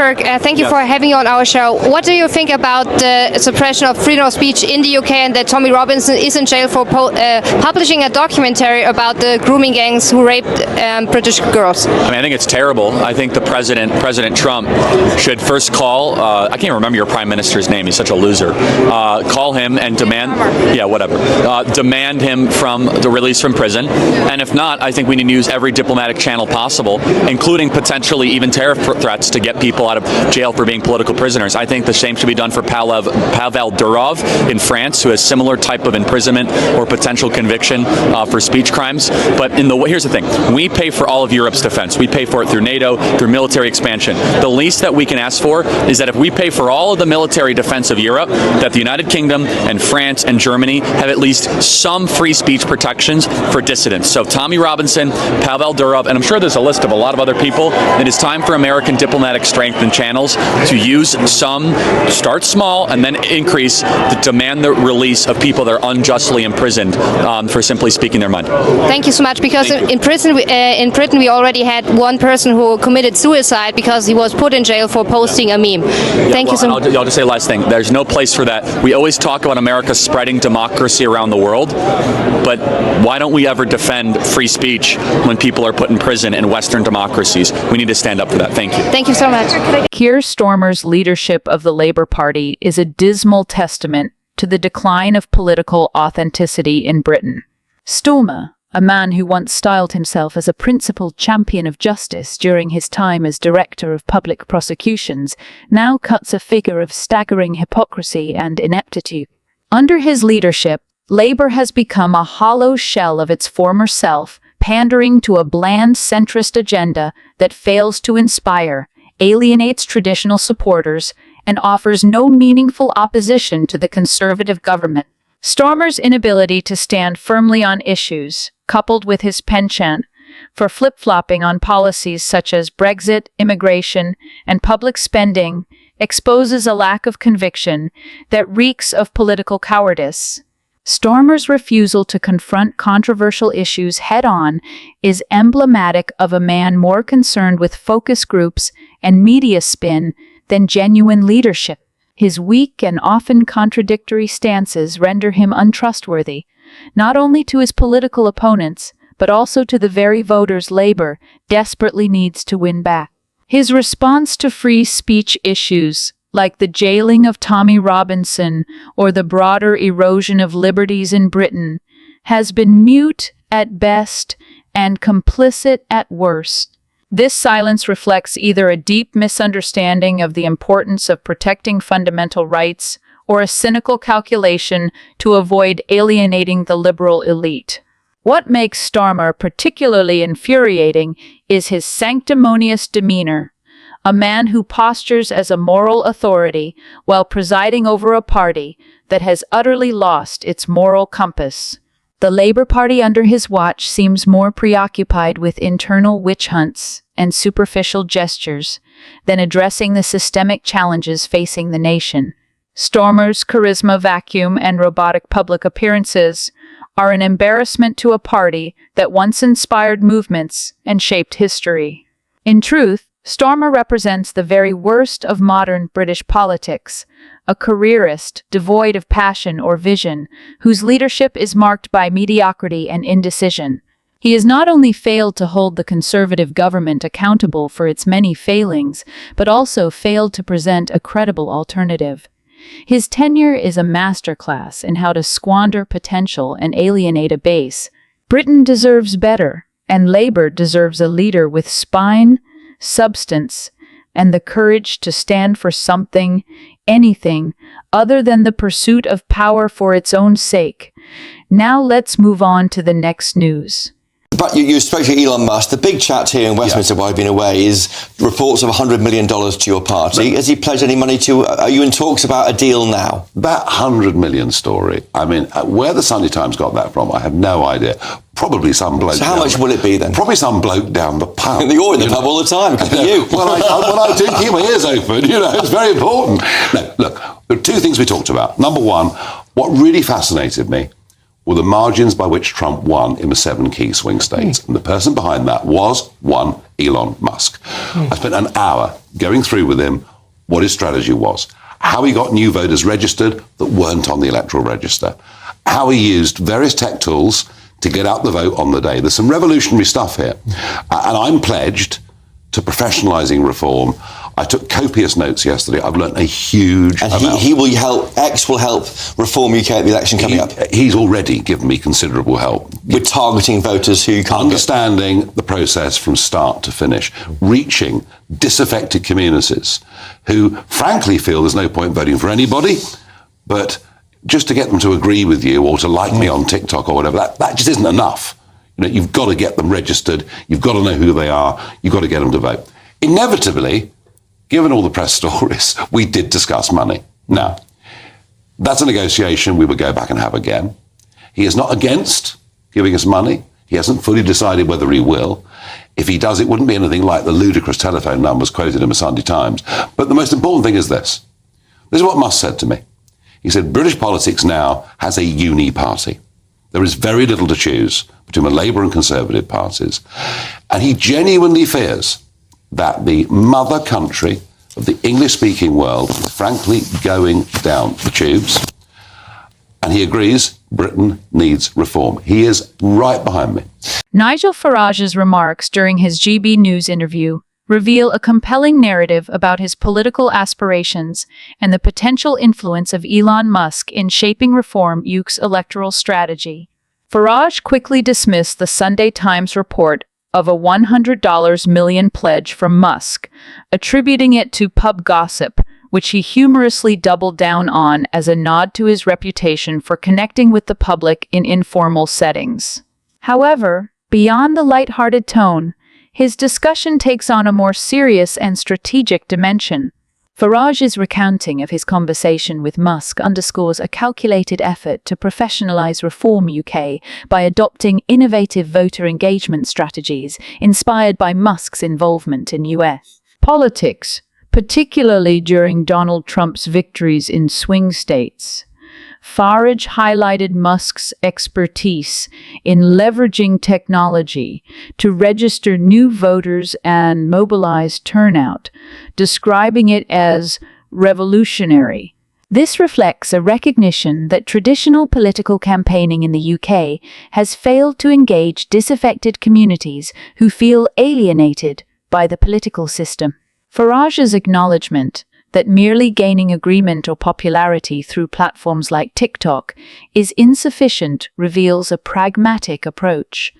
Kirk, thank you for having me on our show. What do you think about the suppression of freedom of speech in the UK and that Tommy Robinson is in jail for publishing a documentary about the grooming gangs who raped British girls? I think it's terrible. I think the President Trump, should first call, I can't remember your prime minister's name, he's such a loser, call him and demand, demand him from the release from prison. And if not, I think we need to use every diplomatic channel possible, including potentially even terror threats to get people out of jail for being political prisoners. I think the same should be done for Pavel Durov in France, who has similar type of imprisonment or potential conviction for speech crimes. But here's the thing, we pay for all of Europe's defense. We pay for it through NATO, through military expansion. The least that we can ask for is that if we pay for all of the military defense of Europe, that the United Kingdom and France and Germany have at least some free speech protections for dissidents. So Tommy Robinson, Pavel Durov, and I'm sure there's a list of a lot of other people. It is time for American diplomatic strength and channels to use some, start small, and then increase to demand the release of people that are unjustly imprisoned for simply speaking their mind. Thank you so much. Because in Britain, we already had one person who committed suicide because he was put in jail for posting a meme. Thank you so much. I'll just say last thing. There's no place for that. We always talk about America spreading democracy around the world, but why don't we ever defend free speech when people are put in prison in Western democracies? We need to stand up for that. Thank you. Thank you so much. Keir Starmer's leadership of the Labour Party is a dismal testament to the decline of political authenticity in Britain. Starmer, a man who once styled himself as a principled champion of justice during his time as Director of Public Prosecutions, now cuts a figure of staggering hypocrisy and ineptitude. Under his leadership, Labour has become a hollow shell of its former self, pandering to a bland centrist agenda that fails to inspire, alienates traditional supporters, and offers no meaningful opposition to the Conservative government. Starmer's inability to stand firmly on issues, coupled with his penchant for flip-flopping on policies such as Brexit, immigration, and public spending, exposes a lack of conviction that reeks of political cowardice. Starmer's refusal to confront controversial issues head-on is emblematic of a man more concerned with focus groups and media spin than genuine leadership. His weak and often contradictory stances render him untrustworthy, not only to his political opponents, but also to the very voters Labour desperately needs to win back. His response to free speech issues, like the jailing of Tommy Robinson or the broader erosion of liberties in Britain, has been mute at best and complicit at worst. This silence reflects either a deep misunderstanding of the importance of protecting fundamental rights or a cynical calculation to avoid alienating the liberal elite. What makes Starmer particularly infuriating is his sanctimonious demeanor, a man who postures as a moral authority while presiding over a party that has utterly lost its moral compass. The Labour Party under his watch seems more preoccupied with internal witch hunts and superficial gestures than addressing the systemic challenges facing the nation. Starmer's charisma vacuum and robotic public appearances are an embarrassment to a party that once inspired movements and shaped history. In truth, Starmer represents the very worst of modern British politics, a careerist devoid of passion or vision, whose leadership is marked by mediocrity and indecision. He has not only failed to hold the Conservative government accountable for its many failings, but also failed to present a credible alternative. His tenure is a masterclass in how to squander potential and alienate a base. Britain deserves better, and Labour deserves a leader with spine, substance, and the courage to stand for something, anything, other than the pursuit of power for its own sake. Now let's move on to the next news. But you spoke to Elon Musk. The big chat here in Westminster while I've been away is reports of $100 million to your party. Has he pledged any money to... Are you in talks about a deal now? That 100 million story, I mean, where the Sunday Times got that from, I have no idea. Probably some bloke... So how much will it be then? Probably some bloke down the pub. You're in the pub all the time, could be you. Well, I do keep my ears open, it's very important. No, look, there are two things we talked about. Number one, what really fascinated me were the margins by which Trump won in the 7 key swing states. And the person behind that was, one, Elon Musk. I spent an hour going through with him what his strategy was, how he got new voters registered that weren't on the electoral register, how he used various tech tools to get out the vote on the day. There's some revolutionary stuff here. And I'm pledged to professionalising reform. I took copious notes yesterday. I've learnt a huge amount. And he will help, X will help reform UK at the election coming up. He's already given me considerable help. With targeting voters who can't understanding the process from start to finish, reaching disaffected communities who frankly feel there's no point voting for anybody, but just to get them to agree with you or to like me on TikTok or whatever, that just isn't enough. You know, you've got to get them registered. You've got to know who they are. You've got to get them to vote. Inevitably, given all the press stories, we did discuss money. Now, that's a negotiation we will go back and have again. He is not against giving us money. He hasn't fully decided whether he will. If he does, it wouldn't be anything like the ludicrous telephone numbers quoted in the Sunday Times. But the most important thing is this. This is what Musk said to me. He said, British politics now has a uni party. There is very little to choose between the Labour and Conservative parties. And he genuinely fears that the mother country of the English-speaking world is frankly going down the tubes. And he agrees Britain needs reform. He is right behind me. Nigel Farage's remarks during his GB News interview reveal a compelling narrative about his political aspirations and the potential influence of Elon Musk in shaping Reform UK's electoral strategy. Farage quickly dismissed the Sunday Times report of a $100 million pledge from Musk, attributing it to pub gossip, which he humorously doubled down on as a nod to his reputation for connecting with the public in informal settings. However, beyond the light-hearted tone, his discussion takes on a more serious and strategic dimension. Farage's recounting of his conversation with Musk underscores a calculated effort to professionalize Reform UK by adopting innovative voter engagement strategies inspired by Musk's involvement in US politics, particularly during Donald Trump's victories in swing states. Farage highlighted Musk's expertise in leveraging technology to register new voters and mobilize turnout, describing it as revolutionary. This reflects a recognition that traditional political campaigning in the UK has failed to engage disaffected communities who feel alienated by the political system. Farage's acknowledgement that merely gaining agreement or popularity through platforms like TikTok is insufficient reveals a pragmatic approach.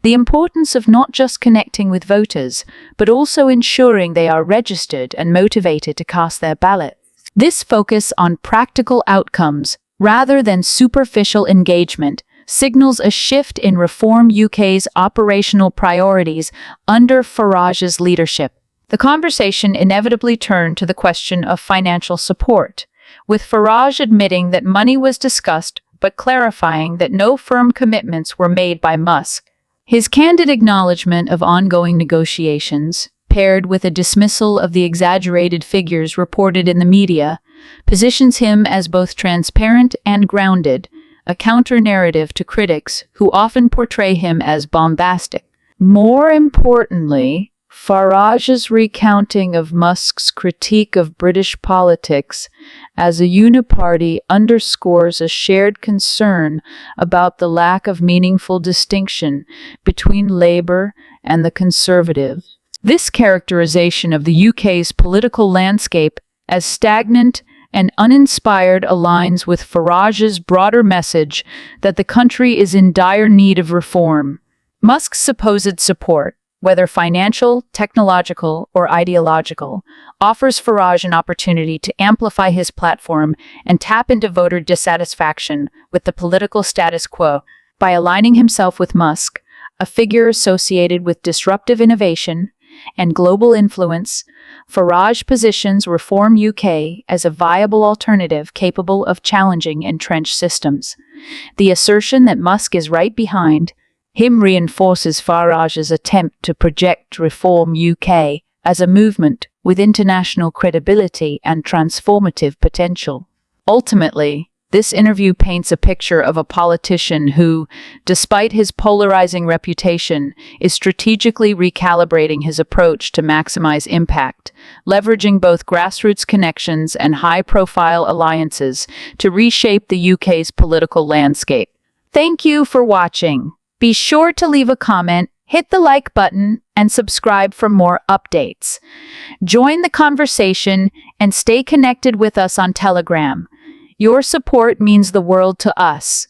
The importance of not just connecting with voters, but also ensuring they are registered and motivated to cast their ballot. This focus on practical outcomes, rather than superficial engagement, signals a shift in Reform UK's operational priorities under Farage's leadership. The conversation inevitably turned to the question of financial support, with Farage admitting that money was discussed but clarifying that no firm commitments were made by Musk. His candid acknowledgement of ongoing negotiations, paired with a dismissal of the exaggerated figures reported in the media, positions him as both transparent and grounded, a counter-narrative to critics who often portray him as bombastic. More importantly, Farage's recounting of Musk's critique of British politics as a uniparty underscores a shared concern about the lack of meaningful distinction between Labour and the Conservatives. This characterization of the UK's political landscape as stagnant and uninspired aligns with Farage's broader message that the country is in dire need of reform. Musk's supposed support, whether financial, technological, or ideological, offers Farage an opportunity to amplify his platform and tap into voter dissatisfaction with the political status quo. By aligning himself with Musk, a figure associated with disruptive innovation and global influence, Farage positions Reform UK as a viable alternative capable of challenging entrenched systems. The assertion that Musk is right behind him reinforces Farage's attempt to project Reform UK as a movement with international credibility and transformative potential. Ultimately, This interview paints a picture of a politician who, despite his polarizing reputation, is strategically recalibrating his approach to maximize impact, leveraging both grassroots connections and high-profile alliances to reshape the UK's political landscape. Thank you for watching. Be sure to leave a comment, hit the like button, and subscribe for more updates. Join the conversation and stay connected with us on Telegram. Your support means the world to us.